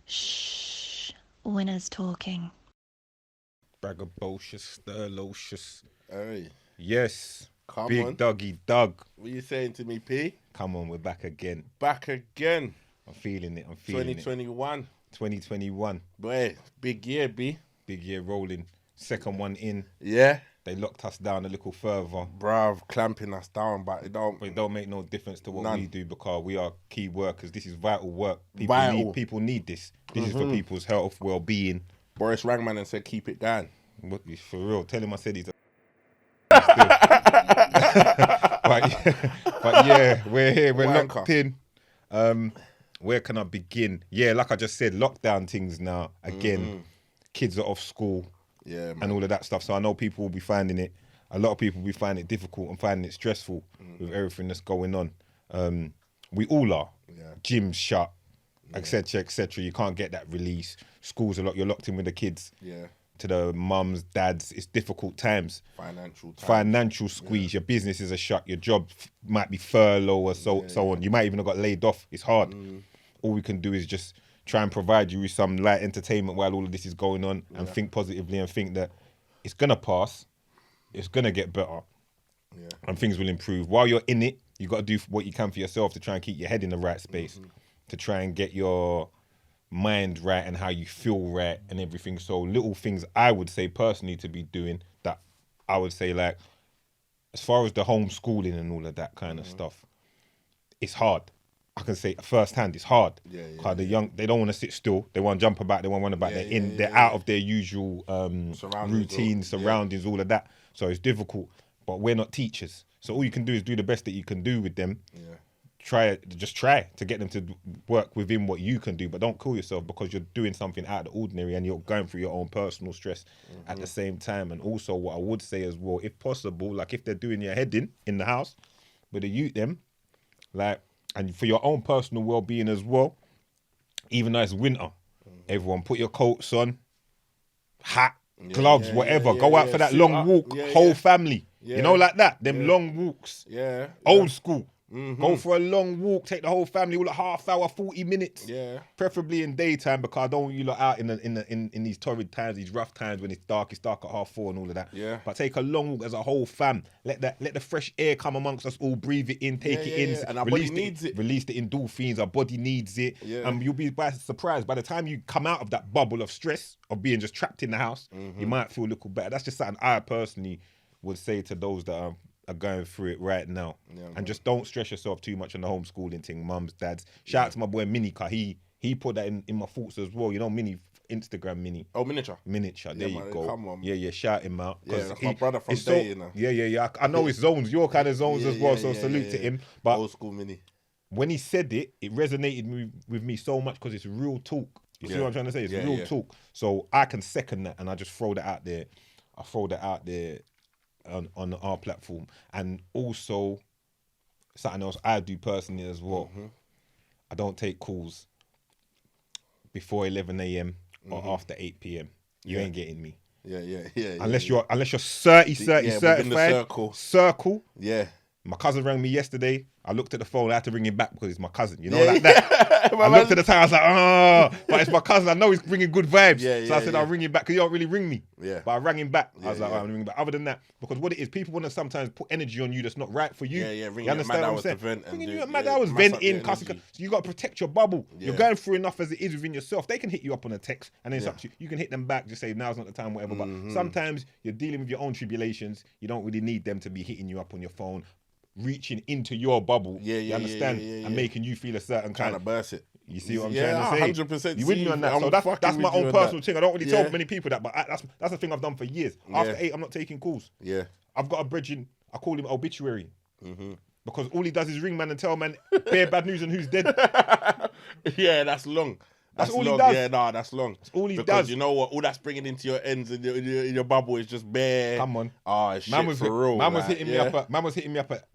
Shh. Winners talking. Braggadocious, Sturlocious. Hey, Yes. come Big on. Doggy Doug. What you saying to me, P? Come on, we're back again. Back again. I'm feeling it. I'm feeling it. 2021. 2021. Boy, big year, B. Big year rolling. Second one in. Yeah. They locked us down a little further. Bruv, clamping us down, but it don't. But it don't make no difference to what None. we do because we are key workers. This is vital work. People need this. This is for people's health, well-being. Boris rang man and said, keep it down. What, for real. Tell him I said he's a but yeah, we're here. We're Wanker. locked in. Where can I begin? Yeah, like I just said, lockdown things now. Again, kids are off school. Yeah, man. And all of that stuff. So I know people will be finding it. A lot of people will be finding it difficult and finding it stressful with everything that's going on. We all are. Yeah. Gyms shut, etc., etc. You can't get that release. Schools are you're locked in with the kids. Yeah. To the mums, dads, it's difficult times. Financial squeeze. Your businesses are shut. Your job might be furlough or so on. You might even have got laid off. It's hard. All we can do is just try and provide you with some light entertainment while all of this is going on and think positively and think that it's going to pass. It's going to get better. Yeah. And things will improve. While you're in it, you got to do what you can for yourself to try and keep your head in the right space, to try and get your mind right and how you feel right and everything. So little things I would say personally to be doing that I would say, like, as far as the homeschooling and all of that kind of stuff, it's hard. I can say firsthand, it's hard. Because the young, they don't want to sit still. They want to jump about. They want to run about. They're out of their usual routines, surroundings, all of that. So it's difficult. But we're not teachers. So all you can do is do the best that you can do with them. Yeah. Try to get them to work within what you can do, but don't kill yourself because you're doing something out of the ordinary and you're going through your own personal stress at the same time. And also what I would say as well, if possible, like if they're doing your head in the house with the youth them, like, and for your own personal well-being as well, even though it's winter, everyone put your coats on, hat, gloves, whatever, go out for that long walk, whole family, you know, like that, them long walks, old school. Go for a long walk, take the whole family, all a half hour, 40 minutes. Yeah. Preferably in daytime because I don't want you lot out in these torrid times, these rough times when it's dark at 4:30 and all of that. Yeah. But take a long walk as a whole fam. Let the fresh air come amongst us all, breathe it in, take it in. Yeah. And our body needs it. Release the endorphins, our body needs it. Yeah. And you'll be surprised. By the time you come out of that bubble of stress, of being just trapped in the house, you might feel a little better. That's just something I personally would say to those that are going through it right now. And just don't stress yourself too much on the homeschooling thing, mums, dads. Shout out to my boy Mini, cause he put that in my thoughts as well. You know, Mini, Instagram Mini. Oh, miniature. There you go. Come on. Yeah, shout him out. Yeah, that's my brother from Day, you know. Yeah. I know his zones, your kind of zones as well, so salute to him. But old school Mini. When he said it, it resonated with me so much because it's real talk. You see what I'm trying to say? It's real talk. So I can second that and I just throw that out there. I throw that out there on our platform. And also something else I do personally as well. I don't take calls before 11 a.m. or after 8 p.m. You ain't getting me. Yeah. Unless you're certified. Circle. Yeah. My cousin rang me yesterday. I looked at the phone. I had to ring him back because it's my cousin. You know, like that. I looked at the time. I was like, but it's my cousin. I know he's bringing good vibes. So I said, I'll ring him back because you don't really ring me. Yeah. But I rang him back. I was like, I'll ring him back. Other than that, because what it is, people want to sometimes put energy on you that's not right for you. Yeah. You understand what I'm saying? Ringing you at mad hours, venting, cussing. So you got to protect your bubble. You're going through enough as it is within yourself. They can hit you up on a text and then it's up to you. You can hit them back, just say, now's not the time, whatever. But sometimes you're dealing with your own tribulations. You don't really need them to be hitting you up on your phone, reaching into your bubble, you understand, and making you feel a certain kind of burst it. You see what I'm trying to say? 100%. You with me on that? So that's my own personal thing. I don't really tell many people that, but that's the thing I've done for years. After 8, I'm not taking calls. Yeah, I've got a bridging. I call him obituary because all he does is ring man and tell man bare bad news and who's dead. Yeah, that's long. That's all long. He does. Yeah, that's long. That's all he does. Because you know what? All that's bringing into your ends in your bubble is just bare. Come on. Oh, shit, for real. Man was hitting me up at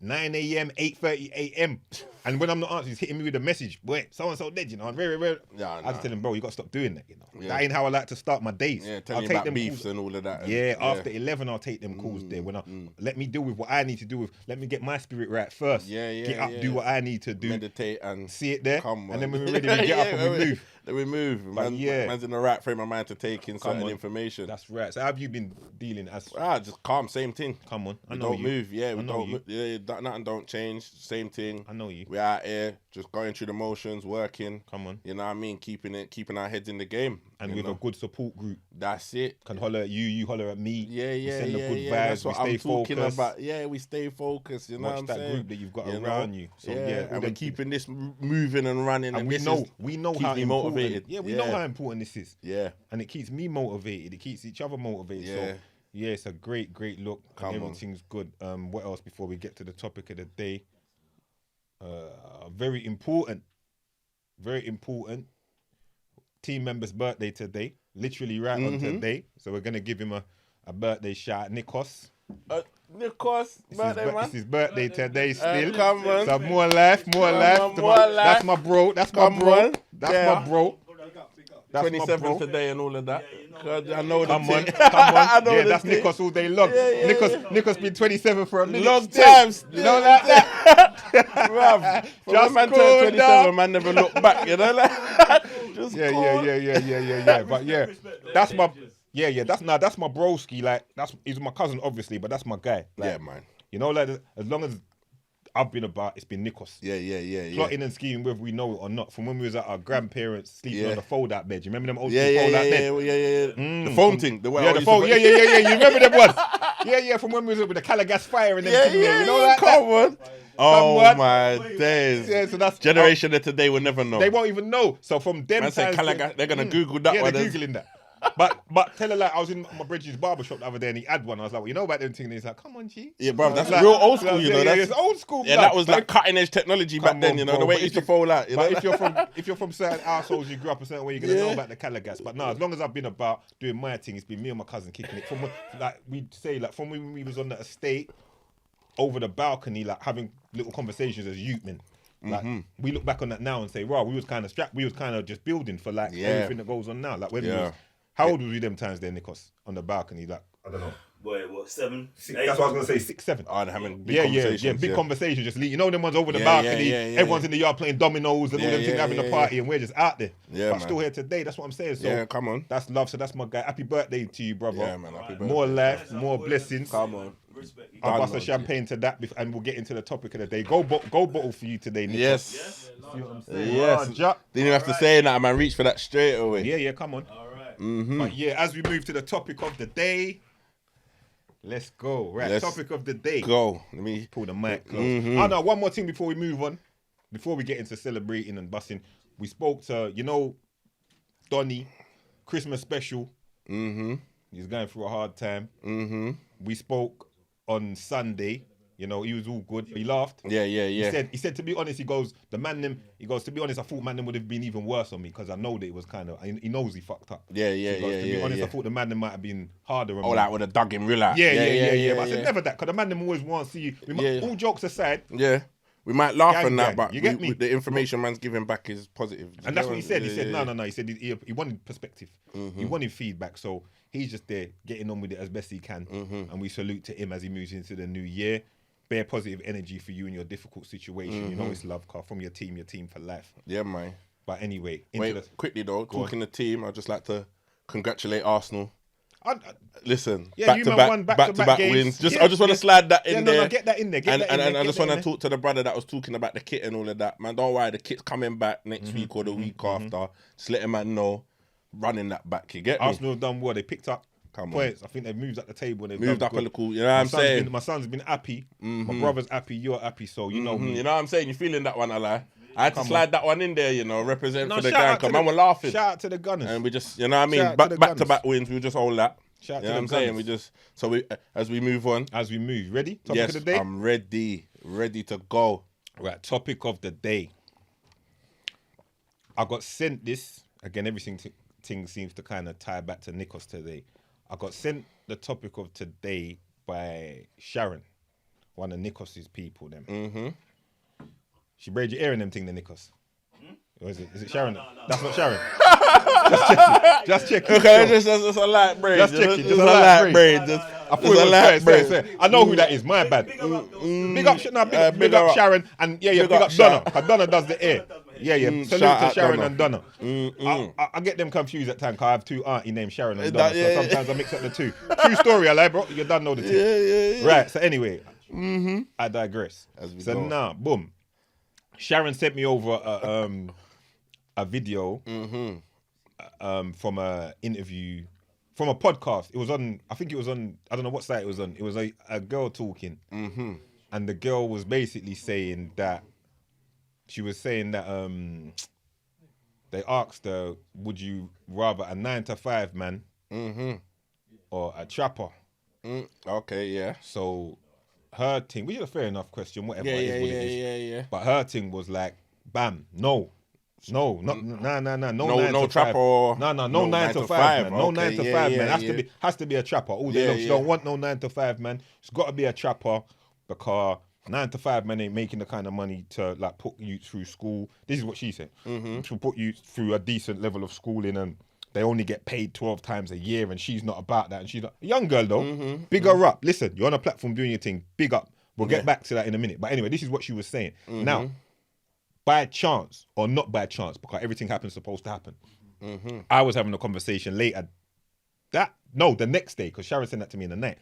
9 a.m., 8:30 a.m. And when I'm not answering, he's hitting me with a message. Boy, so-and-so dead, you know. I'm very, very... Yeah, I just tell him, bro, you got to stop doing that, you know. Yeah. That ain't how I like to start my days. Yeah, I'll telling you take about them beefs calls. and all of that. Yeah, after 11, I'll take them calls there. When let me deal with what I need to do with. Let me get my spirit right first. Yeah, Get up, do what I need to do. Meditate and see it there. come on. And then when we're ready, we get up and we move. Then we move. Man's in the right frame of mind to take in certain information. That's right. So how have you been dealing as? Just calm, same thing. Come on, I We know don't you. move. Yeah, we I know don't you. move. Yeah, nothing don't change. Same thing. I know you. We're out here just going through the motions, working. Come on. You know what I mean? Keeping our heads in the game. And with a good support group. That's it. Can holler at you, you holler at me. Yeah, we send the good vibes. That's what we stay I'm talking focused. about. Yeah, we stay focused. You know Watch what I'm that saying? group that you've got You around know? you. So and we're them keeping this moving and running. And we this know keeps how me important. motivated. Yeah, we know how important this is. Yeah. And it keeps me motivated. It keeps each other motivated. Yeah. So yeah, it's a great look. Come on. Everything's good. What else before we get to the topic of the day? Very important. Team member's birthday today. Literally right on today. So we're gonna give him a birthday shout. Nikos. Nikos, birthday, man. It's his birthday today still. Come on. So more life. on, more life. That's my bro. That's my Come bro. on. That's Yeah. my bro. That's my 27th bro. today and all of that. I know the Come on, thing. come on. I know Yeah, the that's thing. Nikos all day long. Yeah, Nikos been 27 for a minute. Long still. times. You know like that? Bruv, from Just when man cool turned 27, down. man never look back, you know? Like, just Yeah. But yeah, that's my that's my broski. Like he's my cousin, obviously, but that's my guy. Like, Yeah, man. You know, like as long as I've been about, it's been Nikos. Yeah. Plotting and scheming, whether we know it or not. From when we was at our grandparents sleeping on the fold-out bed. You remember them old fold-out bed? The phone thing. The way I The used phone. to- Yeah. You remember them ones? Yeah. From when we was with the Calagas fire and them. You know that? Come on. Oh on. my days. Yeah, so that's Generation of today will never know. They won't even know. So from them Man said times, Calagas, they're gonna Google that one. they're googling that. But tell her like I was in my Bridget's barbershop the other day and he had one. I was like, well, you know about them things? And he's like, come on, G. Yeah, bro, that's Like, real old school, you know. Yeah, That's it's old school. yeah, blood. that was like cutting edge technology back Come then, on, you know, bro. the way But it used if to fall out. You know? But if you're from certain assholes, you grew up a certain way, you're gonna know about the Calagas. But no, as long as I've been about doing my thing, it's been me and my cousin kicking it. From like we'd say, like from when we was on the estate, over the balcony, like having little conversations as youth men. Like we look back on that now and say, wow, we was kind of strapped. We was kind of just building for like everything that goes on now. Like when we was, how old was we them times there, Nikos, on the balcony? Like I don't know. Boy, what, 7? That's what I was gonna say. 6, 7. Oh, having big conversations. Big conversations. Just you know them ones over the balcony. Everyone's in the yard playing dominoes and all them things, having a party, and we're just out there. Yeah, but man. still here today. That's what I'm saying. So Yeah, come on. That's love. So that's my guy. Happy birthday to you, brother. Yeah, man. Happy birthday. More life, more blessings. Come on. Respect. I'll bust Done, a champagne to that, and we'll get into the topic of the day. Go bottle for you today, Nikos. Yes. See what I'm saying? Yes. Oh, Jack. Didn't even have to say that, man. Reach for that straight away. Yeah, come on. All right. But yeah, as we move to the topic of the day, let's go. Right, Let's topic of the day. Go. Let me. Pull the mic close. Oh no, one more thing before we move on. Before we get into celebrating and bussing, we spoke to, Donny, Christmas special. He's going through a hard time. We spoke on Sunday. He was all good. He laughed. Yeah. He said, to be honest, to be honest, I thought man them would have been even worse on me because I know that it was kind of, he knows he fucked up. Yeah. To be honest, I thought the man them might have been harder on Oh, me. that would have dug him real out. Yeah. But I said never that because the man them always want to see you. All jokes aside. Yeah. We might laugh Gang, on that, gang. but You get me? the information man's giving back is positive. And that's what he said. He said, no. He said he wanted perspective. He wanted feedback. So he's just there getting on with it as best he can. And we salute to him as he moves into the new year. Bare positive energy for you in your difficult situation. You know it's love, car from your team for life. Yeah, man. But anyway, Quickly though, talking the team, I'd just like to congratulate Arsenal. Listen, Yeah, you man won back-to-back games. wins. Yeah, I just want to slide that in there. No, get that in there. And I just want to talk to the brother that was talking about the kit and all of that. Man, don't worry, the kit's coming back next week or the week after. Just let a man know, running that back. You get me? Arsenal have done well. They picked up points. I think they've moved up the table. And they've Moved done up a good. little, you know what I'm saying? My son's been happy. My brother's happy. You're happy. So you know me. You know what I'm saying? You feeling that one, I had to slide that one in there, represent for the shout gang. out to Because man, we're laughing. Shout out to the Gunners. And we just, you know what I mean? Shout out to the Back-to-back wins, we just hold that. Shout out You to know what the I'm saying? Gunners. We just, so we, as we move on. As we move. Ready? Topic Yes, of the day? I'm ready to go. Right, topic of the day. I got sent this. Again, everything seems to kind of tie back to Nikos today. I got sent the topic of today by Sharon one of Nikos's people. Them. Mm-hmm. She braid your ear in them thing, the Nikos. Or is it Sharon? No. That's not Sharon. Just check it. Okay, sure. just a light braid. Just check it. Just a light braid. I thought it was fair. I know who that is. My bad. Big up Sharon and big up Donna. Because Donna does the ear. Yeah. Salute to Sharon and Donna. I get them confused at times because I have two auntie named Sharon and Donna. So sometimes I mix up the two. True story, I like, bro. You done know the two. Yeah. Right. So anyway, I digress. So now, boom. Sharon sent me over a video from a interview from a podcast. It was on, I think it was on, I don't know what site it was on. It was a girl talking, and the girl was basically saying that she was saying that they asked her, would you rather a 9-to-5 man or a trapper? Okay, yeah. So her thing, which is a fair enough question, whatever it is, what it is. Yeah. But her thing was like, bam, no, no trapper. No 9-to-5 man. No 9-to-5 man. Has to be a trapper. All day long. She don't want no 9-to-5 man. It's got to be a trapper because 9-to-5 man ain't making the kind of money to like put you through school. This is what she said. To put you through a decent level of schooling, and they only get paid 12 times a year, and she's not about that. And she's not a young girl though. Big her up. Listen, you're on a platform doing your thing. Big up. We'll get back to that in a minute. But anyway, this is what she was saying. Now, by chance or not by chance, because everything happens supposed to happen. I was having a conversation later. The next day, because Sharon sent that to me in the night.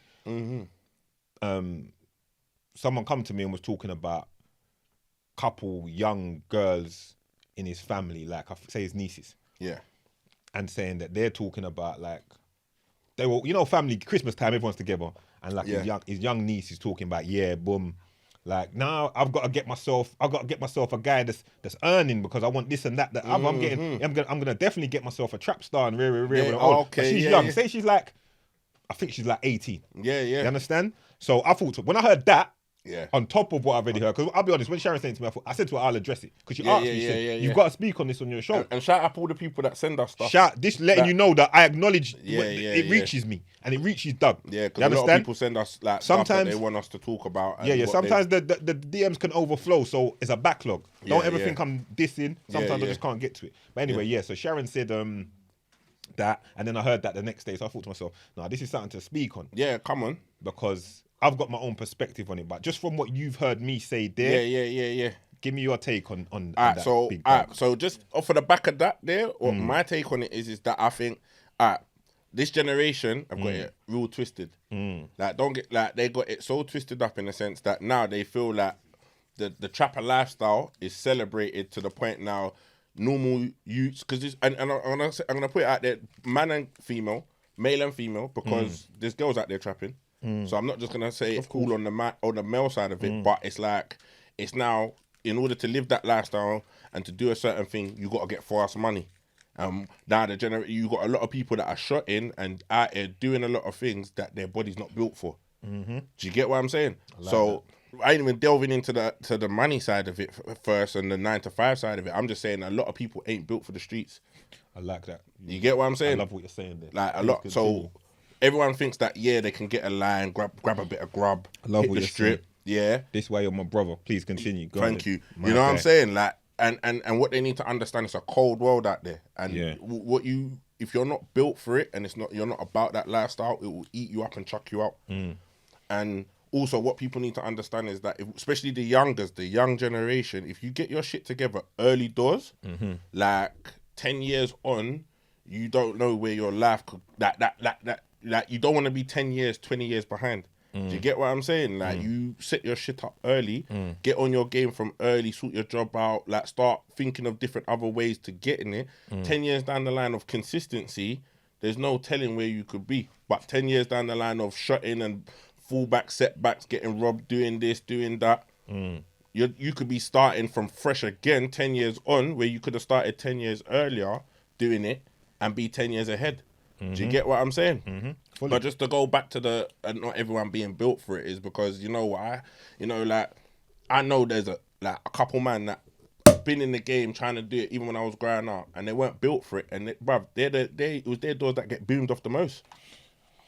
Someone come to me and was talking about couple young girls in his family, like I say his nieces. Yeah. And saying that they're talking about like, they were, family, Christmas time, everyone's together. And like his young niece is talking about, boom. Like, now I've got to get myself a guy that's earning because I want this and that. I'm gonna definitely get myself a Trapstar and rear when I'm old. But she's young. Say she's like, I think she's like 18. Yeah. You understand? So I thought, when I heard that, Yeah. On top of what I've already heard, because I'll be honest, when Sharon said to me, I said to her, I'll address it. Because she asked me, she said, you've got to speak on this on your show. And shout out all the people that send us stuff. Letting you know that I acknowledge it reaches me and it reaches Doug. Yeah, because a lot of people send us like sometimes stuff that they want us to talk about. Sometimes the DMs can overflow, so it's a backlog. Don't ever think I'm dissing. Sometimes I just can't get to it. But anyway, so Sharon said that, and then I heard that the next day, so I thought to myself, no, this is something to speak on. Yeah, come on. Because I've got my own perspective on it, but just from what you've heard me say there, yeah. Give me your take on that. So just off of the back of that there, or my take on it is that I think, this generation have got it real twisted. Like they got it so twisted up in the sense that now they feel like the trapper lifestyle is celebrated to the point now normal youths, because I'm gonna put it out there, man and female, male and female, because there's girls out there trapping. So I'm not just gonna say it's all on the male side of it, but it's like it's now, in order to live that lifestyle and to do a certain thing, you got to get fast money. Now you got a lot of people that are shot in and out here doing a lot of things that their body's not built for. Do you get what I'm saying? I ain't even delving into the money side of it first and the 9-to-5 side of it. I'm just saying a lot of people ain't built for the streets. I like that. You get what I'm saying? I love what you're saying there. Like a lot. So everyone thinks that they can get a line, grab a bit of grub, I love hit what the you're strip. saying. Yeah. This way you're my brother. Please continue. Go Thank on. you. You know what I'm saying? Like, and what they need to understand, it's a cold world out there. And if you're not built for it and you're not about that lifestyle, it will eat you up and chuck you out. And also what people need to understand is that, especially the young generation, if you get your shit together early doors, like 10 years on, you don't know where your life could, like you don't want to be 10 years, 20 years behind. Do you get what I'm saying? Like, you set your shit up early, get on your game from early, sort your job out, like start thinking of different other ways to get in it. 10 years down the line of consistency, there's no telling where you could be. But 10 years down the line of shutting and fullback setbacks, getting robbed, doing this, doing that, you could be starting from fresh again 10 years on, where you could have started 10 years earlier doing it and be 10 years ahead. Do you get what I'm saying? But just to go back to not everyone being built for it, is because, you know what, I know there's a couple man that been in the game trying to do it even when I was growing up, and they weren't built for it, and it was their doors that get boomed off the most.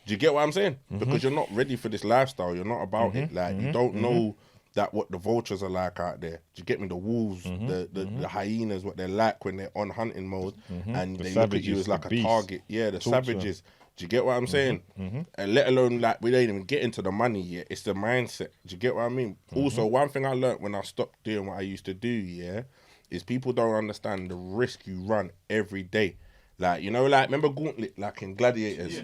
Do you get what I'm saying? Because you're not ready for this lifestyle. You're not about it. Like you don't know that what the vultures are like out there. Do you get me? The wolves, the hyenas, what they're like when they're on hunting mode, and they look at you as like a target. Yeah, the savages. Do you get what I'm saying? And let alone like we don't even get into the money yet. It's the mindset. Do you get what I mean? Also, one thing I learned when I stopped doing what I used to do, is people don't understand the risk you run every day. Like, you know, like, remember Gauntlet, like in Gladiators?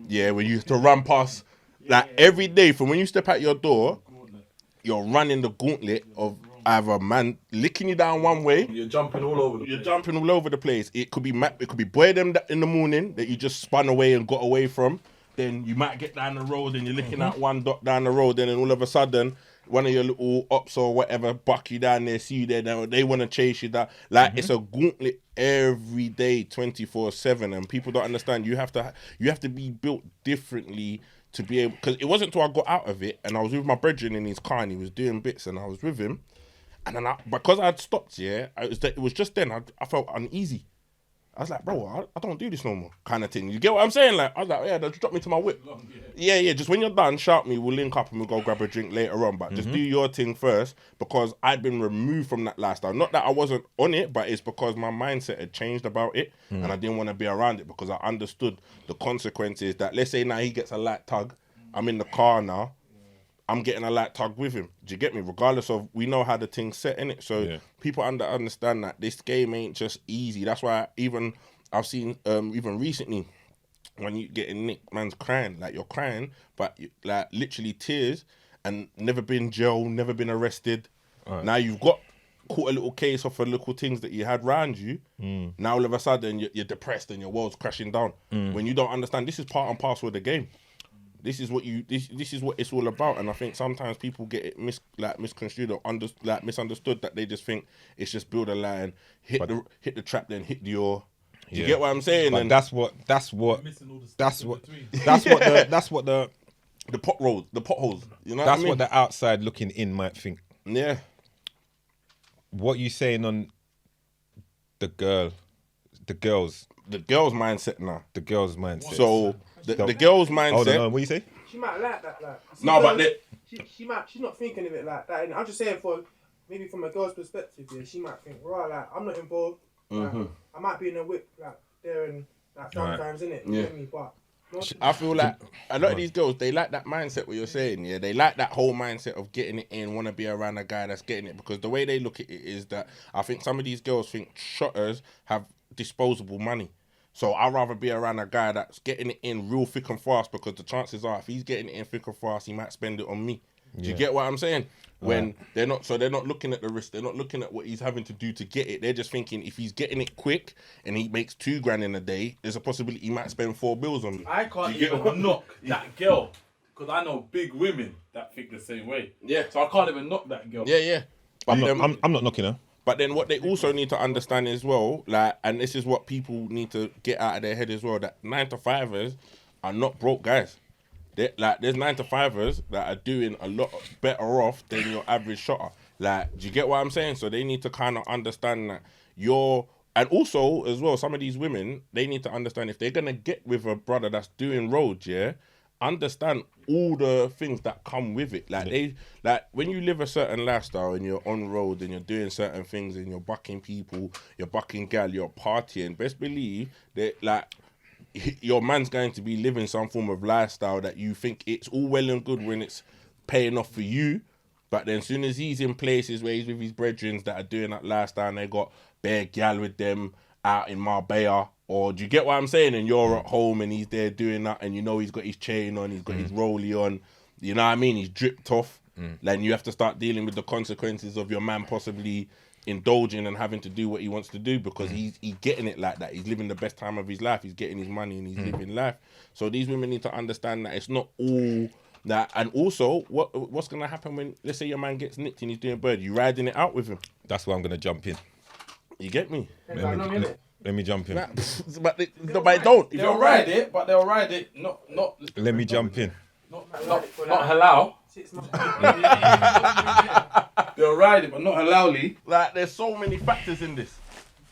Yeah, when you used to run past, like, every day from when you step out your door, you're running the gauntlet of either a man licking you down one way. You're jumping all over the place. You're jumping all over the place. It could be boy them in the morning that you just spun away and got away from. Then you might get down the road and you're looking at one dot down the road, and then all of a sudden, one of your little ops or whatever buck you down there, see you there, they want to chase you down. Like, it's a gauntlet every day, 24/7, and people don't understand. You have to be built differently to be able, because it wasn't until I got out of it and I was with my brethren in his car and he was doing bits and I was with him, and then because I had stopped, it was just then I felt uneasy. I was like, bro, I don't do this no more, kind of thing. You get what I'm saying? Like, I was like, yeah, just drop me to my whip. Yeah, just when you're done, shout me, we'll link up and we'll go grab a drink later on. But just do your thing first, because I'd been removed from that lifestyle. Not that I wasn't on it, but it's because my mindset had changed about it and I didn't want to be around it, because I understood the consequences that, let's say now he gets a light tug, I'm in the car now, I'm getting a light tug with him. Do you get me? Regardless of, we know how the thing's set in it. So people understand that this game ain't just easy. That's why even I've seen, even recently, when you get in nick, man's crying. Like, you're crying, but like literally tears, and never been jail, never been arrested. Right. Now you've got caught a little case of the little things that you had around you. Now all of a sudden you're depressed and your world's crashing down. When you don't understand, this is part and parcel of the game. This is what it's all about, and I think sometimes people get it misconstrued or misunderstood, that they just think it's just build a line, hit the trap, then hit the oar. Do you get what I'm saying? But and that's what the potholes. You know, that's what the outside looking in might think. Yeah. What you saying on the girls mindset now. The girls mindset. So the girls mindset. Hold on, what you say? She might like that, like. No, but she's not thinking of it like that. And I'm just saying, maybe from a girl's perspective, she might think, right, like, I'm not involved. Like, I might be in a whip, like, there and like sometimes, innit? You get me? But I feel like a lot of these girls, they like that mindset, what you're saying, yeah? They like that whole mindset of getting it in, want to be around a guy that's getting it, because the way they look at it is that I think some of these girls think shotters have disposable money. So I'd rather be around a guy that's getting it in real thick and fast, because the chances are if he's getting it in thick and fast, he might spend it on me. Do you get what I'm saying? When they're not looking at the risk, they're not looking at what he's having to do to get it. They're just thinking if he's getting it quick and he makes $2,000 in a day, there's a possibility he might spend 4 bills on me. I can't even knock that girl, because I know big women that think the same way. Yeah. So I can't even knock that girl. Yeah. But I'm not knocking her. But then what they also need to understand as well, like, and this is what people need to get out of their head as well, that 9-to-5ers are not broke guys. There's 9-to-5ers that are doing a lot better off than your average shotter. Like, do you get what I'm saying? So they need to kind of understand that and also as well, some of these women, they need to understand if they're gonna get with a brother that's doing roads, understand all the things that come with it. Like when you live a certain lifestyle and you're on road and you're doing certain things and you're bucking people, you're bucking gal, you're partying, best believe that like your man's going to be living some form of lifestyle that you think it's all well and good when it's paying off for you, but then as soon as he's in places where he's with his brethren that are doing that lifestyle and they got bare gal with them out in Marbella, or do you get what I'm saying? And you're at home and he's there doing that, and you know he's got his chain on, he's got his rollie on, you know what I mean? He's dripped off. Then you have to start dealing with the consequences of your man possibly indulging and having to do what he wants to do, because he's getting it like that. He's living the best time of his life. He's getting his money and he's living life. So these women need to understand that it's not all that. And also, what's going to happen when, let's say your man gets nicked and he's doing bird, you riding it out with him. That's where I'm going to jump in. You get me? Let me jump in. But they don't. They'll ride it, but they'll ride it not. Let me jump in. Not halal. They'll ride it, but not halally. Like, there's so many factors in this.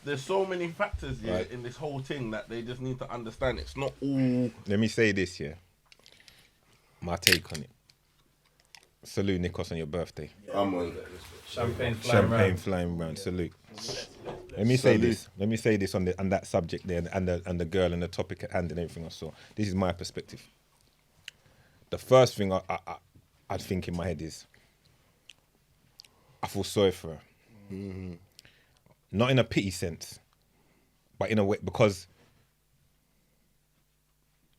There's so many factors Right. in this whole thing that they just need to understand. It's not all. Let me say this, my take on it. Salute, Nikos, on your birthday. Champagne Flying round. Salute. Let me say this on that subject there, and the girl and the topic at hand and everything else. So this is my perspective. The first thing I'd think in my head is, I feel sorry for her. Mm-hmm. Not in a pity sense, but in a way, because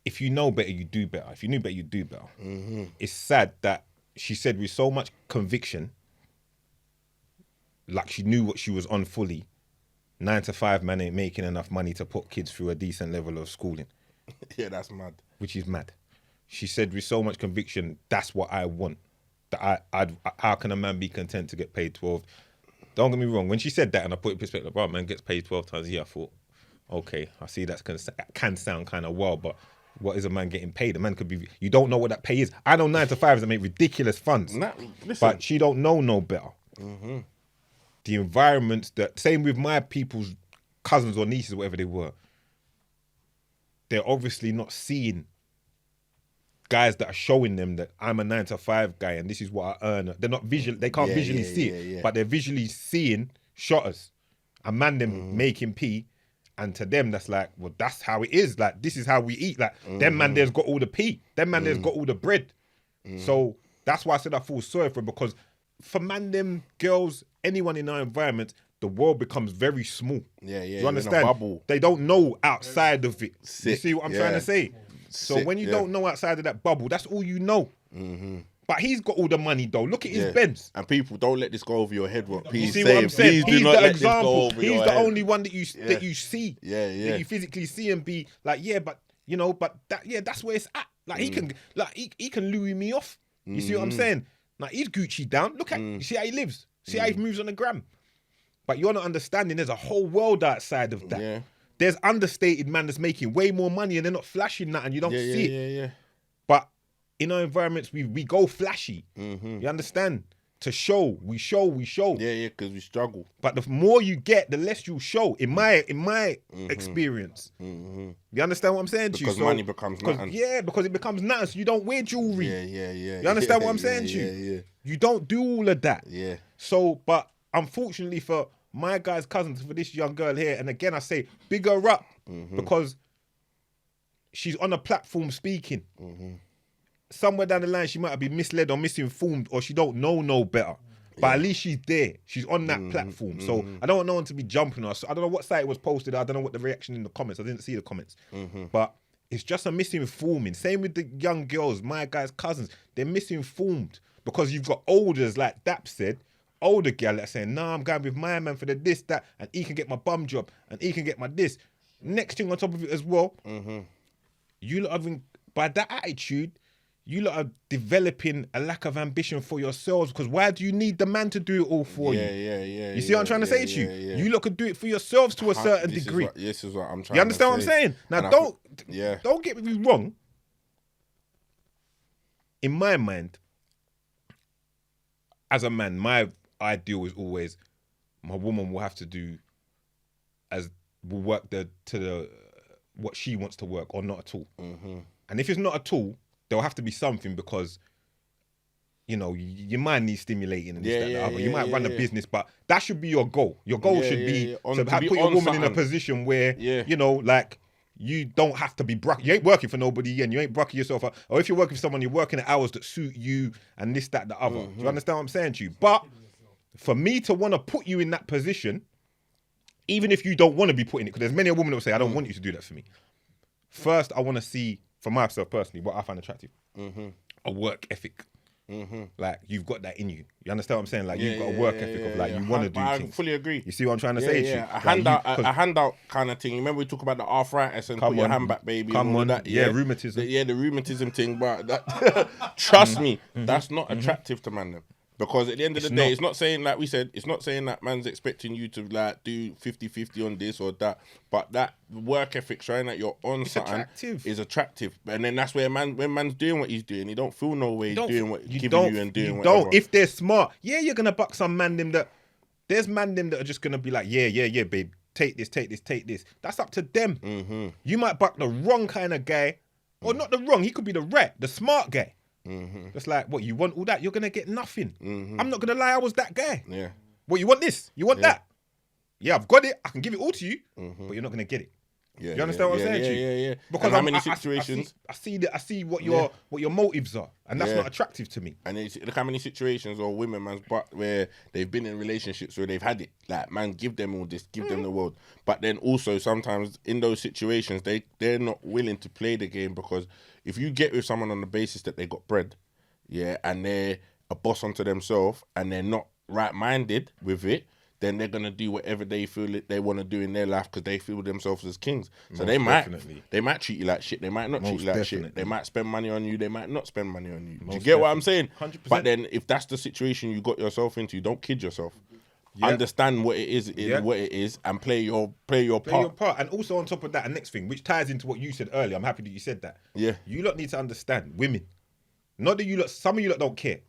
if you know better, you do better. If you knew better, you do better. Mm-hmm. It's sad that she said with so much conviction, like she knew what she was on fully. 9 to 5, man, ain't making enough money to put kids through a decent level of schooling. Yeah, that's mad. Which is mad. She said with so much conviction, that's what I want. That how can a man be content to get paid 12? Don't get me wrong. When she said that and I put it in perspective, right, man gets paid 12 times a year, I thought, okay, I see that can sound kind of wild, but what is a man getting paid? A man could be, you don't know what that pay is. I know 9 to 5s that make ridiculous funds, but she don't know no better. Mm-hmm. The environments that, same with my people's cousins or nieces, whatever they were, they're obviously not seeing guys that are showing them that I'm a 9 to 5 guy and this is what I earn. They're not visual, they can't visually see it, but they're visually seeing shotters, a man them making P, and to them that's like, well, that's how it is. Like, this is how we eat. Like, them man there's got all the P, them man there's got all the bread. So that's why I said I feel sorry for her, because for man them girls, anyone in our environment, the world becomes very small. Yeah, you understand? They don't know outside of it. You see what I'm trying to say? So when you don't know outside of that bubble, that's all you know. Mm-hmm. But he's got all the money though. Look at his Benz. And people, don't let this go over your head. What you see what I'm saying? Please he's do not the let example. This go over he's your the head. only one that you see. Yeah. That you physically see and be like, yeah, but you know, but that that's where it's at. Like he can Louis me off. You see what I'm saying? Like he's Gucci down. Look at you see how he lives. See how he moves on the gram. But you're not understanding there's a whole world outside of that. Yeah. There's understated man that's making way more money and they're not flashing that and you don't see it. Yeah. But in our environments, we go flashy. Mm-hmm. You understand? To show, we show. Yeah, because we struggle. But the more you get, the less you show. In my experience, you understand what I'm saying to you? Because money becomes nothing. Yeah, because it becomes nothing. So you don't wear jewelry. Yeah. You understand what I'm saying to you? Yeah. You don't do all of that. Yeah. So, but unfortunately for my guy's cousins, for this young girl here, and again I say, big her up because she's on a platform speaking. Somewhere down the line, she might have been misled or misinformed, or she don't know no better. But at least she's there. She's on that platform. So I don't want no one to be jumping us. I don't know what site it was posted. I don't know what the reaction in the comments. I didn't see the comments. But it's just a misinforming. Same with the young girls, my guys' cousins. They're misinformed because you've got elders, like Dap said, older girl that's saying, nah, I'm going with my man for the this, that, and he can get my bum job, and he can get my this. Next thing on top of it as well, you lot having, by that attitude, you lot are developing a lack of ambition for yourselves, because why do you need the man to do it all for you? Yeah. You see what I'm trying to say to you? Yeah. You lot could do it for yourselves to a certain degree. This is what I'm trying to say. You understand what I'm saying? Now, don't get me wrong. In my mind, as a man, my ideal is always my woman will have to do will work what she wants to work, or not at all. And if it's not at all, there'll have to be something, because you know your mind needs stimulating and this, that, and the other. You might run a business, but that should be your goal. Your goal should be to put your woman in a position where you know, like, you don't have to be you ain't working for nobody and you ain't brucking yourself up. Or if you're working for someone, you're working at hours that suit you and this, that, the other. Do you understand what I'm saying to you? But for me to want to put you in that position, even if you don't want to be put in it, because there's many a woman that will say, I don't want you to do that for me. First, I want to see, for myself personally, what I find attractive. A work ethic. Like, you've got that in you. You understand what I'm saying? Like, you've got a work ethic of like, you want to do things. I fully agree. You see what I'm trying to say to you? A handout kind of thing. Remember we talk about the arthritis and put your hand back, baby. Come on. That, rheumatism. The rheumatism thing. But that, trust me, that's not attractive to man. Because at the end of the day, it's not saying, like we said, it's not saying that man's expecting you to like do 50-50 on this or that. But that work ethic, showing that you're on something, is attractive. And then that's where when man's doing what he's doing, he don't feel no way he's doing what he's giving you and doing whatever. Don't. If they're smart, you're gonna buck some man them that. There's man them that are just gonna be like, yeah, babe, take this. That's up to them. You might buck the wrong kind of guy, or not the wrong. He could be the smart guy. It's like, what, you want all that? You're going to get nothing. I'm not going to lie, I was that guy. Yeah. What, you want this? You want that? Yeah, I've got it. I can give it all to you, but you're not going to get it. Yeah, you understand what I'm saying to you? Yeah. Because and how many situations? I see what your motives are, and that's not attractive to me. And look how many situations or women, man's but where they've been in relationships where they've had it. Like, man, give them all this, give them the world. But then also sometimes in those situations, they're not willing to play the game, because if you get with someone on the basis that they got bread, and they're a boss unto themselves and they're not right-minded with it, then they're gonna do whatever they feel that they want to do in their life because they feel themselves as kings. So they might treat you like shit. They might not treat you like shit. They might spend money on you. They might not spend money on you. Do you get what I'm saying? 100%. But then if that's the situation you got yourself into, don't kid yourself. Understand what it is, and play your part. Play your part. And also on top of that, a next thing, which ties into what you said earlier. I'm happy that you said that. Yeah. You lot need to understand, women. Not that you lot. Some of you lot don't care.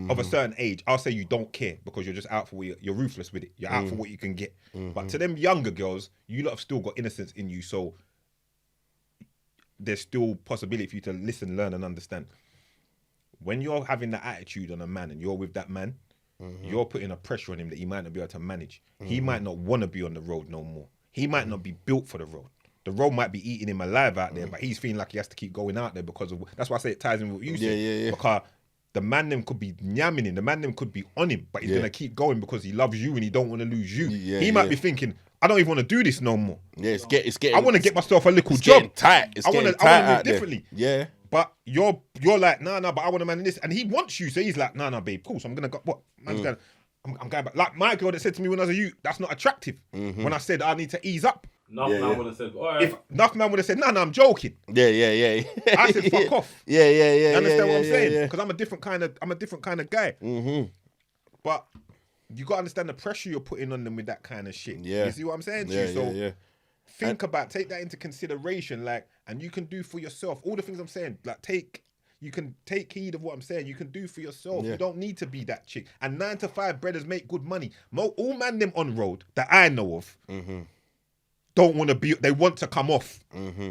Of a certain age, I'll say you don't care because you're just out for what you're ruthless with it. You're out for what you can get. But to them younger girls, you lot have still got innocence in you, so there's still possibility for you to listen, learn, and understand. When you're having that attitude on a man and you're with that man, you're putting a pressure on him that he might not be able to manage. He might not want to be on the road no more. He might not be built for the road. The road might be eating him alive out there, but he's feeling like he has to keep going out there because of. That's why I say it ties in with what you said. Yeah. Because the man them could be nyamming him. The man them could be on him, but he's gonna keep going because he loves you and he don't want to lose you. He might be thinking, I don't even want to do this no more. Yeah, it's getting. I want to get myself a little it's job. Getting tight. I want to move differently. Yeah. But you're like, nah, but I want to man this, and he wants you, so he's like, nah, babe, cool. So I'm gonna go. What? Man's going. I'm going back. Like my girl that said to me when I was a youth, that's not attractive. When I said I need to ease up. Enough man would have said, all right. If enough man would have said, nah, I'm joking. Yeah. I said, fuck off. Yeah. You understand what I'm saying? Because I'm a different kind of guy. But you got to understand the pressure you're putting on them with that kind of shit. Yeah. You see what I'm saying to you? So think about, take that into consideration, like, and you can do for yourself all the things I'm saying. Like, you can take heed of what I'm saying. You can do for yourself. You don't need to be that chick. And 9 to 5 brothers make good money. All man them on road that I know of. Don't want to be. They want to come off.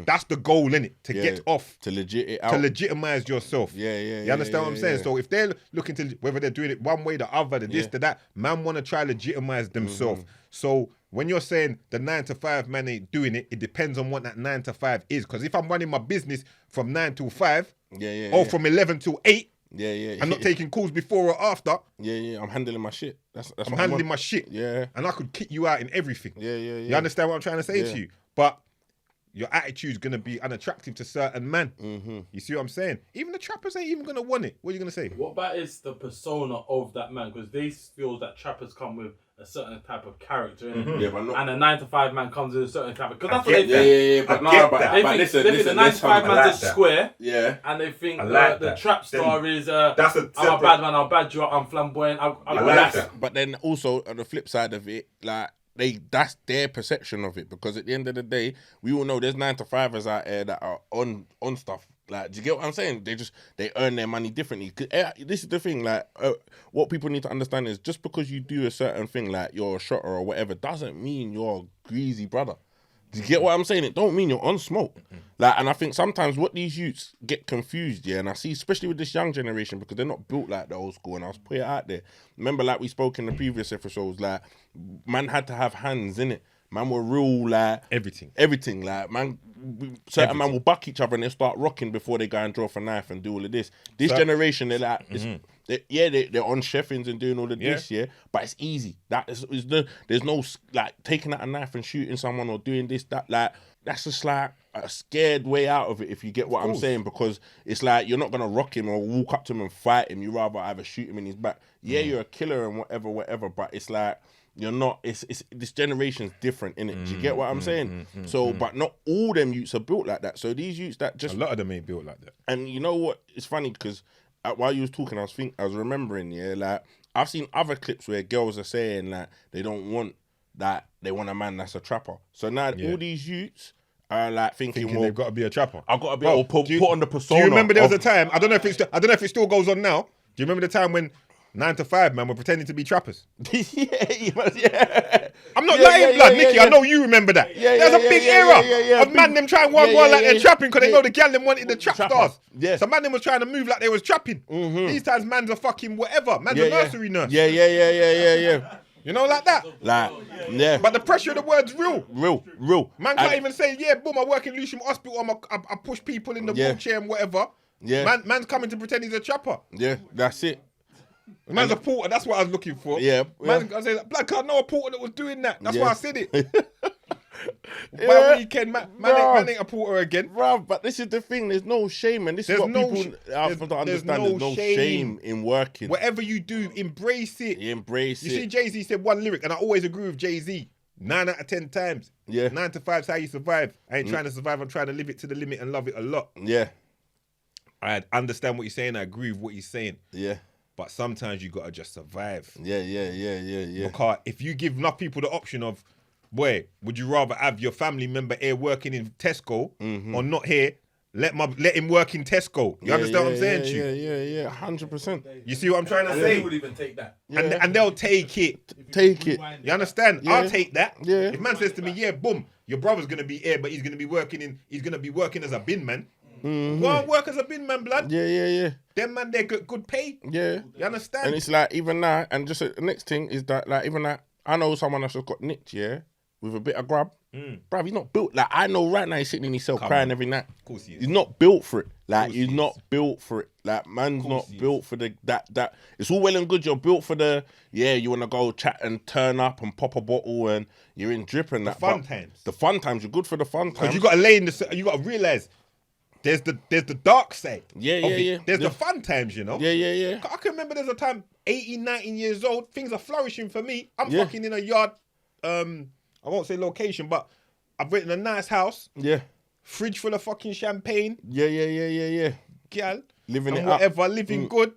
That's the goal, innit? To get off, to legit it out, to legitimize yourself. You understand what I'm saying? So if they're looking to, whether they're doing it one way, the other, the this, the that, man want to try legitimize themselves. So when you're saying the 9 to 5 man ain't doing it, it depends on what that 9 to 5 is. Because if I'm running my business from 9 till 5, or from 11 till 8. I'm not taking calls before or after. I'm handling my shit. I'm handling my shit. And I could kick you out in everything. You understand what I'm trying to say to you? But your attitude's gonna be unattractive to certain men. You see what I'm saying? Even the trappers ain't even gonna want it. What are you gonna say? What about is the persona of that man? Because they feel that trappers come with a certain type of character, innit? But not, and a 9 to 5 man comes in a certain type of. Because that's what they think. But They think the 9 to 5 man's a square. And they think the trap star is I'm a bad man, I'll bad you up, I'm flamboyant. I like that. But then also on the flip side of it, like, that's their perception of it, because at the end of the day, we all know there's 9 to 5ers out there that are on stuff. Like, do you get what I'm saying? They earn their money differently. This is the thing, like, what people need to understand is just because you do a certain thing, like you're a shotter or whatever, doesn't mean you're a greasy brother. Do you get what I'm saying? It don't mean you're on smoke. Like, and I think sometimes what these youths get confused, and I see, especially with this young generation, because they're not built like the old school, and I'll put it out there. Remember, like we spoke in the previous episodes, like, man had to have hands, innit? Man were real, like... Everything, like, man... Certain man will buck each other and they start rocking before they go and draw for a knife and do all of this. This generation, they're like... They're on chefings and doing all of this, but it's easy. There's no, like, taking out a knife and shooting someone or doing this, that, like... That's just like a scared way out of it, if you get what I'm saying, because it's like you're not going to rock him or walk up to him and fight him. You rather either shoot him in his back. You're a killer and whatever, but it's like... You're not. It's this generation's different, innit? Do you get what I'm saying? But not all them youths are built like that. So these youths that just a lot of them ain't built like that. And you know what? It's funny because while you was talking, I was remembering, like, I've seen other clips where girls are saying like they don't want that, they want a man that's a trapper. So now all these youths are like thinking well, they've got to be a trapper. I've got to be put on the persona. Do you remember there was a time? I don't know if it still goes on now. Do you remember the time when 9 to 5, man, we're pretending to be trappers. yeah. I'm not lying, blood, Nicky. I know you remember that. There's a big era of man them trying one go like they're trapping because they know the gal them wanted the Trapstars. Yeah. So man them was trying to move like they was trapping. These times man's a fucking whatever. Man's a nursery nurse. Yeah. You know, like that. Like, yeah. But the pressure of the word's real. Real. Man can't even say, yeah, boom, I work in Lewisham Hospital, I push people in the wheelchair and whatever. Yeah. Man's coming to pretend he's a trapper. Yeah, that's it. Man's a porter, that's what I was looking for. Yeah. Man, I say, blood, I know a porter that was doing that. That's why I said it. By weekend, man ain't a porter again. Bruv, but this is the thing, there's no shame, and this is what people have to understand. There's no shame in working. Whatever you do, embrace it. You see, Jay-Z said one lyric, and I always agree with Jay-Z. 9 out of 10 times. Yeah. 9 to 5 is how you survive. I ain't trying to survive, I'm trying to live it to the limit and love it a lot. Yeah. I understand what you're saying, I agree with what you're saying. Yeah. But sometimes you gotta just survive. Yeah. Because if you give enough people the option of, boy, would you rather have your family member here working in Tesco or not here? Let him work in Tesco. You understand what I'm saying to you? Yeah, 100%. You see what I'm trying to And say? they would even take that. And they'll take it. You understand? Yeah. I'll take that. Yeah. If man says to me, yeah, boom, your brother's gonna be here, but he's gonna be working as a bin man. Go and work as a bin man, blood. Yeah. Them man, they get good pay. Yeah. You understand? And it's like, even that, and just the next thing is that, like, even that, I know someone that's just got nicked, with a bit of grub. Bruv, he's not built. Like, I know right now he's sitting in his cell crying every night. Of course he is. He's not built for it. Like, he's not built for it. Like, man's not built for that. It's all well and good. You're built for you want to go chat and turn up and pop a bottle and you're in drip and that. Fun times. The fun times. You're good for the fun times. Because you got to lay in you got to realize there's the dark side. Yeah. There's the fun times, you know? Yeah. I can remember there's a time, 18, 19 years old, things are flourishing for me. I'm fucking in a yard, I won't say location, but I've rented a nice house. Yeah. Fridge full of fucking champagne. Yeah. Gal. Living and it whatever, up. living good.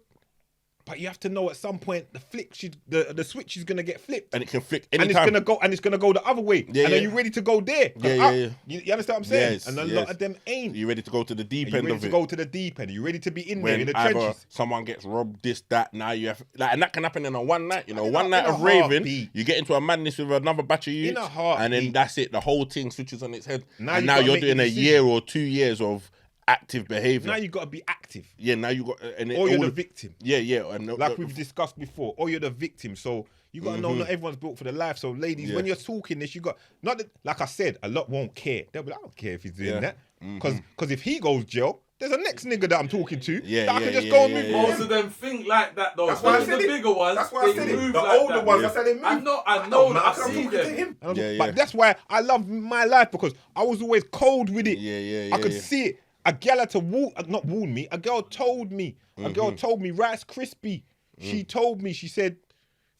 But you have to know at some point the switch is gonna get flipped. And it can flick and anytime. it's gonna go the other way. Yeah, and are you ready to go there? Yeah. You understand what I'm saying? Yes, and a lot of them ain't. You ready to go to the deep Are you end ready of to it? go to the deep end? Are you ready to be in there in When the either trenches? someone gets robbed, this, that, now you have... Like, and that can happen in a one night, you know. In One a- night in a of raving, heartbeat. you get into a madness with another batch of youths. In a heartbeat. And then that's it. The whole thing switches on its head. Now and you now gotta you're make doing the a decision. year or 2 years of active behaviour. Now you got to be active. Yeah, now you got... And Or you're the victim. Yeah. And Like we've discussed before, or you're the victim. So you got to know not everyone's built for the life. So ladies, when you're talking this, you got not that, like I said, a lot won't care. They'll be like, I don't care if he's doing that, because if he goes jail, there's a next nigga that I'm talking to that I can just go and move. Most of them think like that though. That's why I Especially said the it. bigger ones. That's why I said it. Move The like older that. ones, I said they move. I know that. I see them. But that's why I love my life, because I was always cold with it. I could see it. A girl had to not warn me. A girl told me. A girl told me Rice Krispie. She told me. She said,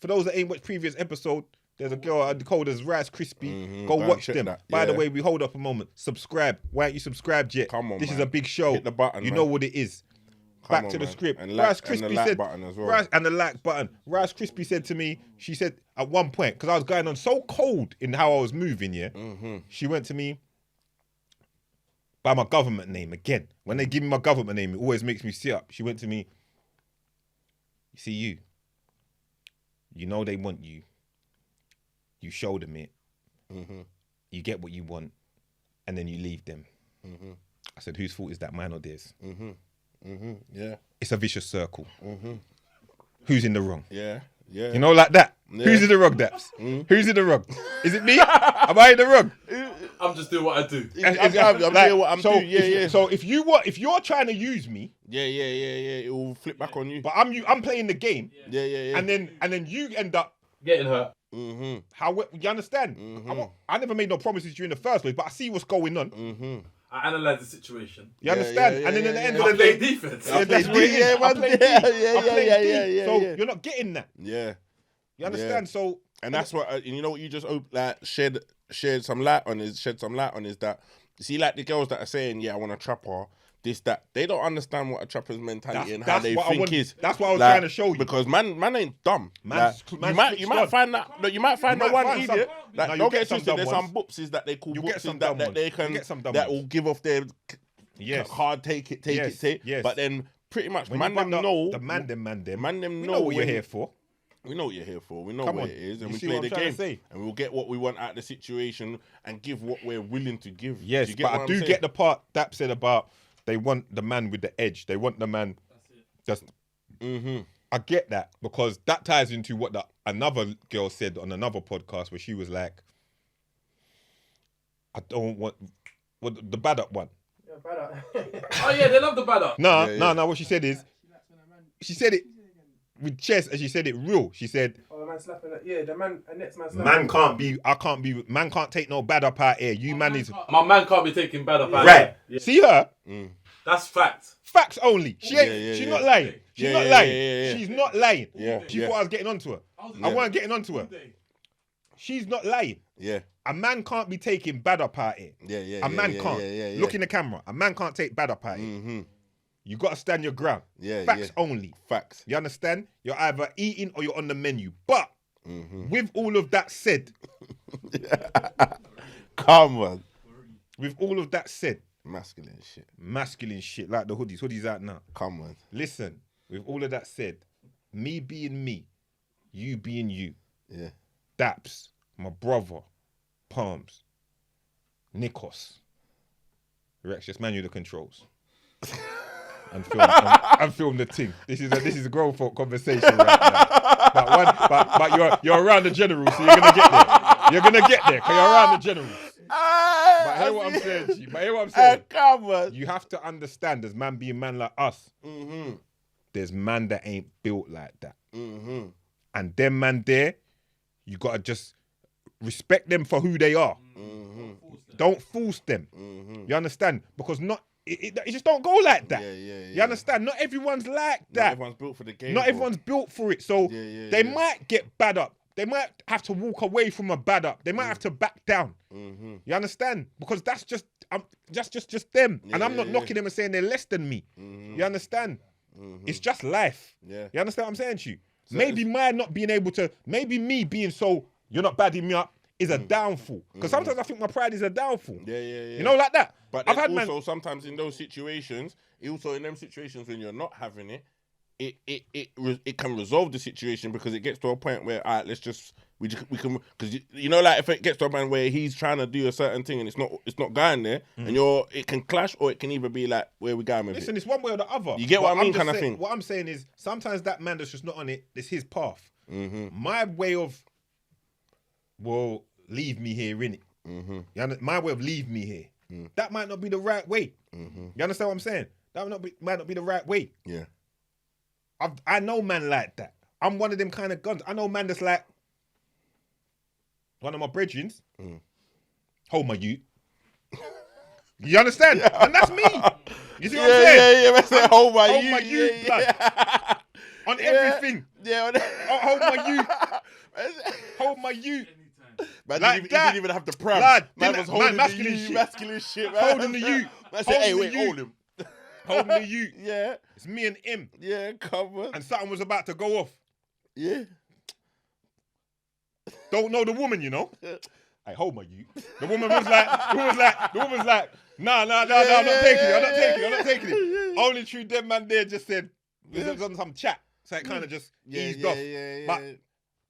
for those that ain't watched previous episode, there's a girl called as Rice Krispie. Go watch them. By the way, we hold up a moment. Subscribe. Why aren't you subscribed yet? Come on, this man. is a big show. Hit the button, you man. know what it is. Back to the script. And Rice and the Krispie like said, button as well. and the like button. Rice Krispie said to me, she said at one point, because I was going on so cold in how I was moving, she went to me by my government name again. When they give me my government name, it always makes me sit up. She went to me, you see you know they want you. You show them it. You get what you want, and then you leave them. I said, whose fault is that, mine or theirs? Yeah. It's a vicious circle. Who's in the wrong? Yeah. You know, like that. Yeah. Who's in the wrong, Daps? Who's in the wrong? Is it me? Am I in the wrong? I'm just doing what I do. I'm doing what I'm doing. Yeah. So if you're trying to use me, Yeah. It will flip back on you. but I'm playing the game, Yeah. and then you end up Getting hurt. how you understand? I never made no promises during the first place, but I see what's going on. I analyse the situation. You understand? yeah, and then at the end I of the play day, defense. yeah, that's what it is. I play D. I play D. So yeah. you're not getting that. Yeah. You understand? So And that's what, and you know what you just shed some light on is that, you see, like the girls that are saying, yeah, I want a trapper, this, that, they don't understand what a trapper's mentality and how they think is. That's what I was trying to show you. Because man ain't dumb. Man's you might find that, you might find the one idiot. No, Like, you'll don't get get some twisted. dumb There's ones. some boopsies that they call You'll get some boopsies dumb that they ones. can, You'll get some dumb that ones. will give off their Yes. hard take it. Yes. But then pretty much. When Man them know. The man them. Man them We know know what you're here for. We know what you're here for. We know Come what on. it is, and You we see play what the I'm trying game, to say? and we'll get what we want out of the situation and give what we're willing to give. Yes, do you get but what I I'm do saying? get the part Dap said about they want the man with the edge. They want the man just. I get that because that ties into what another girl said on another podcast where she was like, I don't want the bad up one. Yeah, brother. Oh yeah, they love the bad up. No. What she said is, she said it with chest, and she said it real. She said, Oh, the man slapping that. Yeah, the man, and next man slapping. man can't take no bad up out here. You man is My man can't be taking bad up. right. Yeah. See her. That's fact. Facts only. She ain't. She's not lying. She's not lying. She's not lying. She thought I was getting onto her. I wasn't getting onto her. She's not lying. Yeah. A man can't be taking bad up out here. A man can't. Look in the camera. A man can't take bad up out here. You got to stand your ground. Facts only. Facts. You understand? You're either eating or you're on the menu. But with all of that said, Come on. with all of that said, Masculine shit. like the hoodies. Hoodies out now. Come on. Listen, with all of that said, me being me, you being you, Yeah. Daps, my brother, Palms, Nikos, Rex, just manual the controls. and film the thing. This is a grown folk conversation right now. But you're around the general, so you're gonna get there. You're gonna get there because you're around the general. But hear what I'm saying to you. Come on. You have to understand, there's man being man like us. There's man that ain't built like that. And them man there, you gotta just respect them for who they are. Don't force them. You understand? Because it just don't go like that. You understand? Not everyone's like that. Not everyone's built for the game. Not everyone's built for it. So they might get bad up. They might have to walk away from a bad up. They might have to back down. You understand? Because that's just them. And I'm not knocking them and saying they're less than me. You understand? It's just life. You understand what I'm saying to you? So maybe maybe me being so, you're not badding me up, is a downfall. Because sometimes I think my pride is a downfall. You know, like that. But also sometimes in those situations, in them situations when you're not having it, it can resolve the situation because it gets to a point where we can, because you know, like if it gets to a point where he's trying to do a certain thing and it's not going there, and it can clash, or it can either be like, where we going with Listen, it's one way or the other. You get what I mean, kind of thing. What I'm saying is sometimes that man that's just not on it, it's his path. My way of, well, leave me here, innit? My way of leave me here. That might not be the right way. You understand what I'm saying? That might not be the right way. Yeah. I know man like that. I'm one of them kind of guns. I know man that's like one of my brethrens. Hold my youth. You understand? And that's me. You see what I'm saying? Yeah. Hold my youth, blood. On everything. Hold my youth. Hold my youth. Man, like he didn't even have the pram. Lad, man was holding masculine the shit. Masculine shit, man. Holding the youth. I said, hey, wait, hold him. Holding the youth. Yeah. It's me and him. Yeah, come on. And something was about to go off. Yeah. Don't know the woman, you know. I hold my youth. The woman was like, nah, I'm not taking it. Only true dead man there just said, it was on some chat. So it kind of just eased off. But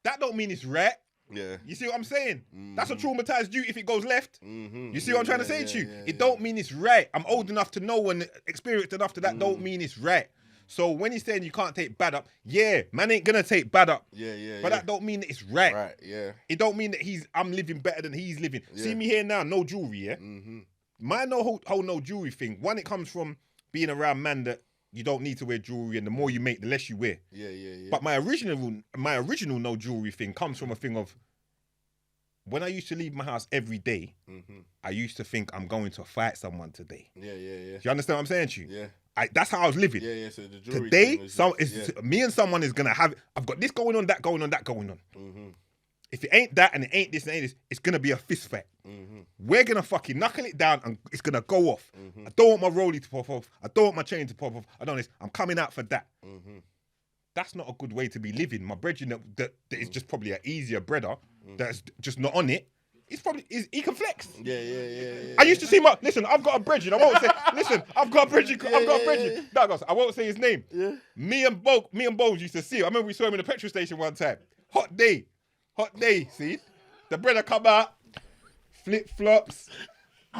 that don't mean it's right. Yeah. You see what I'm saying? That's a traumatized you if it goes left. You see what I'm trying to say to you? It don't mean it's right. I'm old enough to know and experienced enough to that don't mean it's right. So when he's saying you can't take bad up, man ain't gonna take bad up. But that don't mean that it's right. Right, yeah. It don't mean that I'm living better than he's living. See me here now, no jewelry, yeah? My whole no jewelry thing, one, it comes from being around man that you don't need to wear jewelry, and the more you make, the less you wear. Yeah. But my original no jewelry thing comes from a thing of, when I used to leave my house every day, I used to think I'm going to fight someone today. Yeah. Do you understand what I'm saying to you? Yeah. That's how I was living. Yeah. So the jewelry today, thing me and someone is gonna have. I've got this going on, that going on. If it ain't that and it ain't this and ain't this, it's gonna be a fist fight. We're gonna fucking knuckle it down and it's gonna go off. I don't want my rollie to pop off. I don't want my chain to pop off. I don't know this. I'm coming out for that. That's not a good way to be living. My brethren that is just probably an easier brother that's just not on it. he can flex. Yeah. I used to see listen, I've got a brethren. I won't say, listen, I've got a brethren. Douglas, I won't say his name. Yeah. Me and Bones used to see him. I remember we saw him in the petrol station one time. Hot day, see? The brother come out, flip-flops,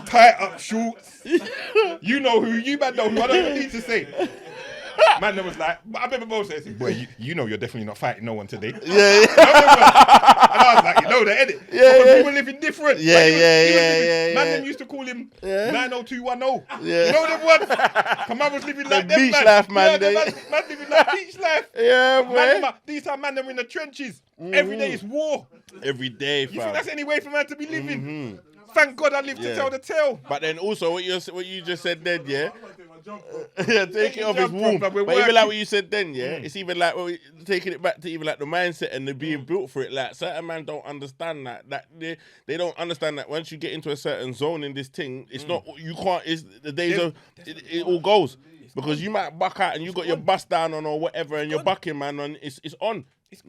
tight up shorts. You know who, I don't even need to say. Man, there was like, I remember Bones saying, boy, you know you're definitely not fighting no one today. Yeah. And I was like, you know the edit. Because we were living different. Yeah. Man, them used to call him 90210. Yeah. You know them ones? Come on, was living like them, beach life, man. Man living like beach life. Yeah, boy. These time, man, them in the trenches. Every day is war. Every day, fam. You think that's any way for man to be living? Thank God I live to tell the tale. But then also, what you just said then, yeah? Take it off his womb. But We're even like what you said then, yeah? It's even like, taking it back to even like the mindset and the being built for it. Like, certain man don't understand that they don't understand that once you get into a certain zone in this thing, it's not, you can't, it's the days of, it all goes. Because you might buck out and you got your bust down on or whatever and you're bucking, man, on, it's on.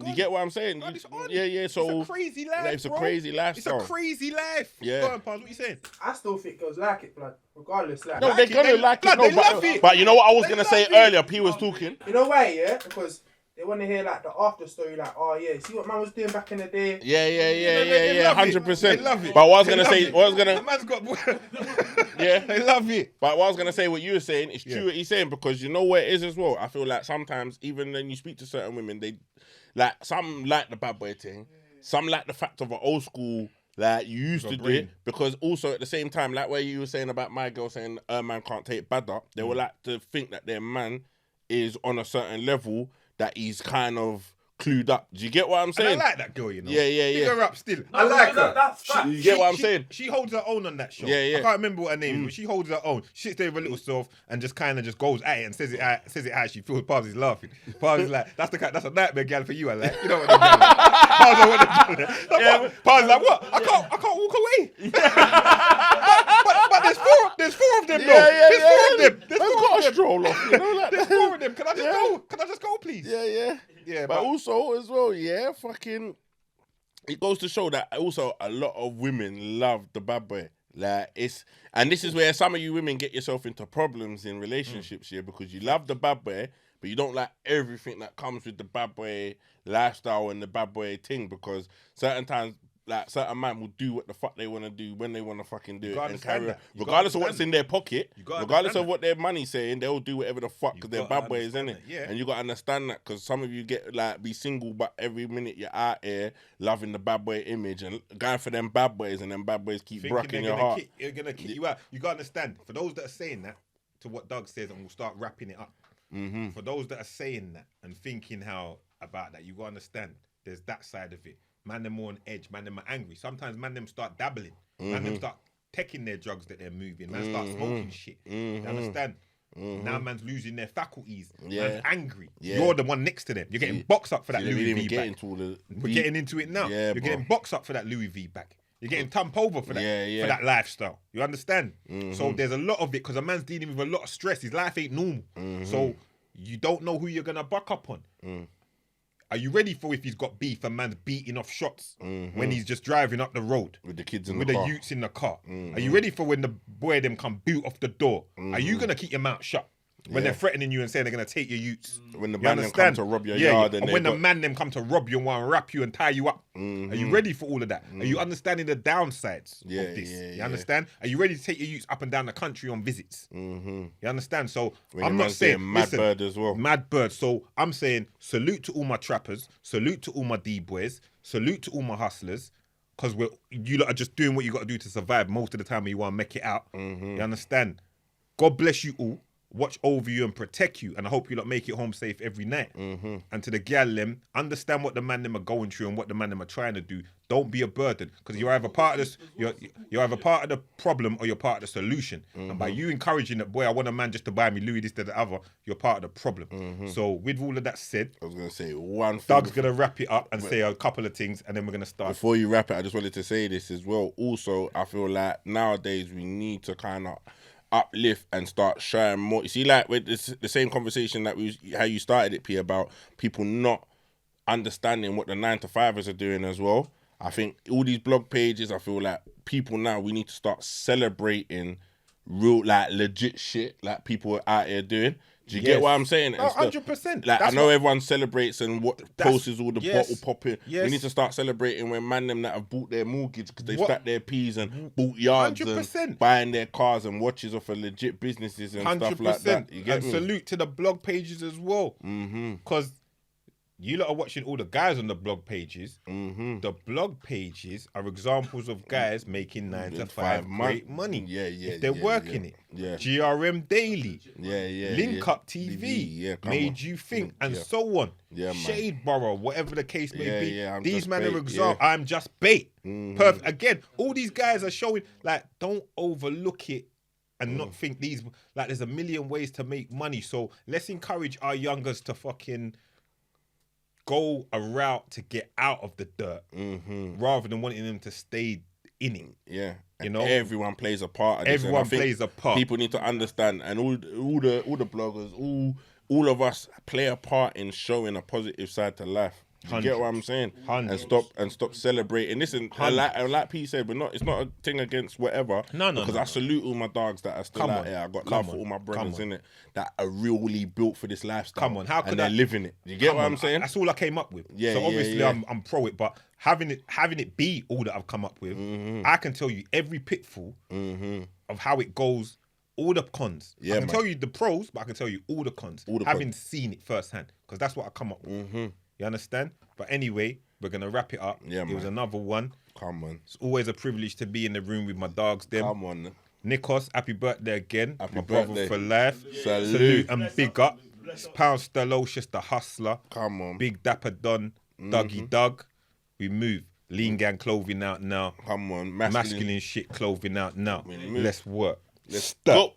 You get what I'm saying? God, it's on. Yeah. So it's a crazy life, it's a crazy lifestyle. It's a crazy life. Yeah. Go on, Paz, what you saying? I still think girls like it, blood. Regardless, like. No, they're gonna like it. They love it. But you know what I was gonna say earlier? P was talking. You know why? Yeah, because they want to hear like the after story. Like, oh yeah, see what man was doing back in the day. Yeah, 100%. They love it. But what I was gonna say, The man's got. yeah, they love it. But what I was gonna say, what you were saying, is true what he's saying, because you know where it is as well. I feel like sometimes even when you speak to certain women, they like some like the bad boy thing, some like the fact of an old school. Like you used to do it, because also at the same time, like where you were saying about my girl saying her man can't take bad up, they would like to think that their man is on a certain level that he's kind of clued up. Do you get what I'm saying? And I like that girl, you know. Yeah. Pick her up still. I like her. That's fact. You get what I'm saying? She holds her own on that show. Yeah. I can't remember what her name is, but she holds her own. She sits there with her little self and just kind of just goes at it and says it how she feels. Paz is laughing. Paz is like, that's a nightmare gal for you. I like. You know what I'm saying? Paz is like, what? I can't walk away. but there's four of them though. There's four of them. There's four of them. Stroll off, you know, like There's four of them. Can I just go? Can I just go, please? Yeah, but also as well, fucking, it goes to show that also a lot of women love the bad boy. Like and this is where some of you women get yourself into problems in relationships here, because you love the bad boy, but you don't like everything that comes with the bad boy lifestyle and the bad boy thing, because certain times, like, certain man will do what the fuck they want to do when they want to fucking do it and carry on. Regardless of what's in their pocket, regardless of what their money's saying, they'll do whatever the fuck because they're bad boys, innit? Yeah. And you got to understand that, because some of you get, like, be single, but every minute you're out here loving the bad boy image and going for them bad boys, and them bad boys keep brocking your heart. They're going to kick you out. You got to understand, for those that are saying that, to what Doug says, and we'll start wrapping it up. For those that are saying that and thinking how about that, you got to understand, there's that side of it. Man, them more on edge. Man, them are angry. Sometimes, man, them start dabbling. Man, them start taking their drugs that they're moving. Man, start smoking shit. You understand? Now, man's losing their faculties. Man's angry. You're the one next to them. You're getting boxed up for that Louis V back. We're getting into it now. You're getting boxed up for that Louis V back. You're getting thumped over for that for that lifestyle. You understand? So there's a lot of it, because a man's dealing with a lot of stress. His life ain't normal. So you don't know who you're gonna buck up on. Are you ready for if he's got beef and man's beating off shots when he's just driving up the road with the kids in with the the car? youths in the car? Are you ready for when the boy them come boot off the door? Are you gonna keep your mouth shut when they're threatening you and saying they're gonna take your youths? When the man them come to rob your yard, and when the man them come to rob you and want to wrap you and tie you up. Are you ready for all of that? Are you understanding the downsides of this? You understand? Are you ready to take your youths up and down the country on visits? You understand? So I'm not saying mad bird as well. Mad bird. So I'm saying salute to all my trappers, salute to all my D-boys, salute to all my hustlers, because you lot are just doing what you got to do to survive most of the time when you want to make it out. You understand? God bless you all. Watch over you and protect you, and I hope you lot make it home safe every night. And to the gal them, understand what the man them are going through and what the man them are trying to do. Don't be a burden, because you're either part of this, you're either part of the problem or you're part of the solution. And by you encouraging that, boy, I want a man just to buy me Louis this, that, the other, you're part of the problem. So with all of that said, I was gonna say one thing. Doug's gonna wrap it up and say a couple of things, and then we're gonna start. Before you wrap it, I just wanted to say this as well. Also, I feel like nowadays we need to kind of uplift and start sharing more. You see, like with the same conversation that how you started it, P, about people not understanding what the 9-to-5ers are doing as well. I think all these blog pages, I feel like people now, we need to start celebrating real, like, legit shit like people are out here doing. Do you get what I'm saying? No, 100%. Like, I know everyone celebrates and posts all the bottle popping. Yes. We need to start celebrating when them that have bought their mortgage because they stacked their peas and bought yards 100%. And buying their cars and watches off of legit businesses and 100%. Stuff like that. You get me? Salute to the blog pages as well. Because you lot are watching all the guys on the blog pages. The blog pages are examples of guys making 9 to 5 great money. If they're working it. GRM Daily. Link Up TV. Made You Think. And so on. Shade Borough, whatever the case may be. These men are examples. I'm just bait. Perfect. Again, all these guys are showing, like, don't overlook it and not think these, like, there's a million ways to make money. So let's encourage our youngers to fucking go a route to get out of the dirt rather than wanting them to stay in it. Yeah. You know, everyone plays a part of this. Everyone plays a part. People need to understand, and all the bloggers, all of us play a part in showing a positive side to life. Do you get what I'm saying? And stop celebrating. Listen, like Pete said, it's not a thing against whatever. No. Because I salute all my dogs that are still out here. I got love for all my brothers in it that are really built for this lifestyle. How could they're living it? You get what I'm saying? That's all I came up with. So obviously I'm pro it, but having it be all that I've come up with, I can tell you every pitfall of how it goes. All the cons. I can tell you the pros, but I can tell you all the cons. Having seen it firsthand, because that's what I come up with. You understand? But anyway, we're going to wrap it up. It was another one. Come on. It's always a privilege to be in the room with my dogs. Come on. Nikos, happy birthday again. Happy my birthday. Brother for life. Salute and big up. Pound Stalocious, the hustler. Come on. Big Dapper Don, Dougie Doug. We move. Lean Gang clothing out now. Come on. Masculine shit clothing out now. Let's work. Let's go.